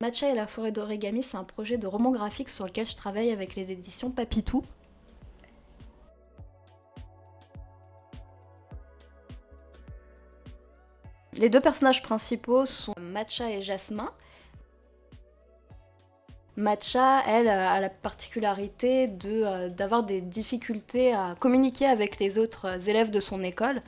Matcha et la forêt d'origami, c'est un projet de roman graphique sur lequel je travaille avec les éditions Papitou. Les deux personnages principaux sont Matcha et Jasmin. Matcha, elle, a la particularité d'avoir des difficultés à communiquer avec les autres élèves de son école,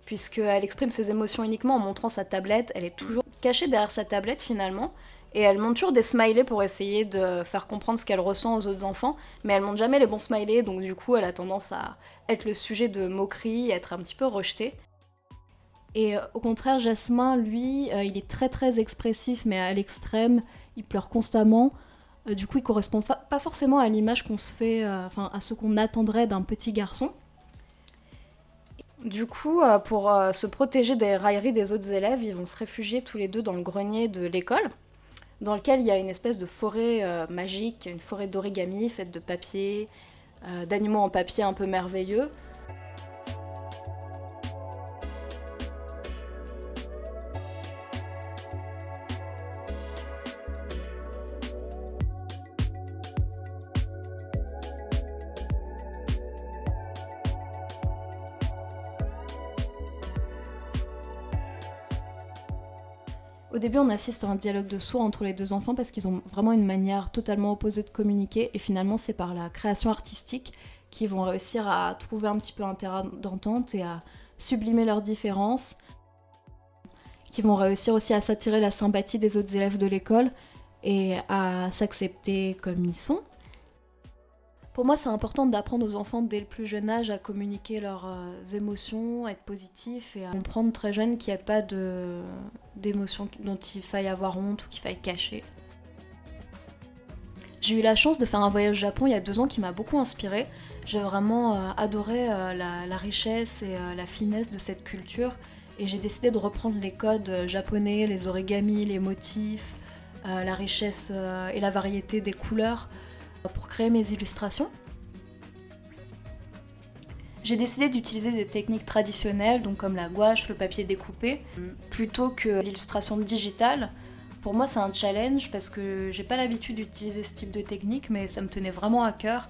puisqu'elle exprime ses émotions uniquement en montrant sa tablette. Elle est toujours cachée derrière sa tablette finalement, et elle montre toujours des smileys pour essayer de faire comprendre ce qu'elle ressent aux autres enfants, mais elle montre jamais les bons smileys, donc du coup elle a tendance à être le sujet de moqueries, à être un petit peu rejetée. Et au contraire, Jasmin, lui, il est très très expressif, mais à l'extrême, il pleure constamment. Du coup, il correspond pas forcément à l'image qu'on se fait, enfin à ce qu'on attendrait d'un petit garçon. Du coup, pour se protéger des railleries des autres élèves, ils vont se réfugier tous les deux dans le grenier de l'école, dans lequel il y a une espèce de forêt magique, une forêt d'origami faite de papier, d'animaux en papier un peu merveilleux. Au début, on assiste à un dialogue de sourds entre les deux enfants parce qu'ils ont vraiment une manière totalement opposée de communiquer, et finalement c'est par la création artistique qu'ils vont réussir à trouver un petit peu un terrain d'entente et à sublimer leurs différences, qu'ils vont réussir aussi à s'attirer la sympathie des autres élèves de l'école et à s'accepter comme ils sont. Pour moi, c'est important d'apprendre aux enfants dès le plus jeune âge à communiquer leurs émotions, à être positifs et à comprendre très jeune qu'il n'y a pas d'émotions dont il faille avoir honte ou qu'il faille cacher. J'ai eu la chance de faire un voyage au Japon il y a 2 ans qui m'a beaucoup inspirée. J'ai vraiment adoré la richesse et la finesse de cette culture, et j'ai décidé de reprendre les codes japonais, les origamis, les motifs, la richesse et la variété des couleurs pour créer mes illustrations. J'ai décidé d'utiliser des techniques traditionnelles, donc comme la gouache, le papier découpé, plutôt que l'illustration digitale. Pour moi, c'est un challenge parce que j'ai pas l'habitude d'utiliser ce type de technique, mais ça me tenait vraiment à cœur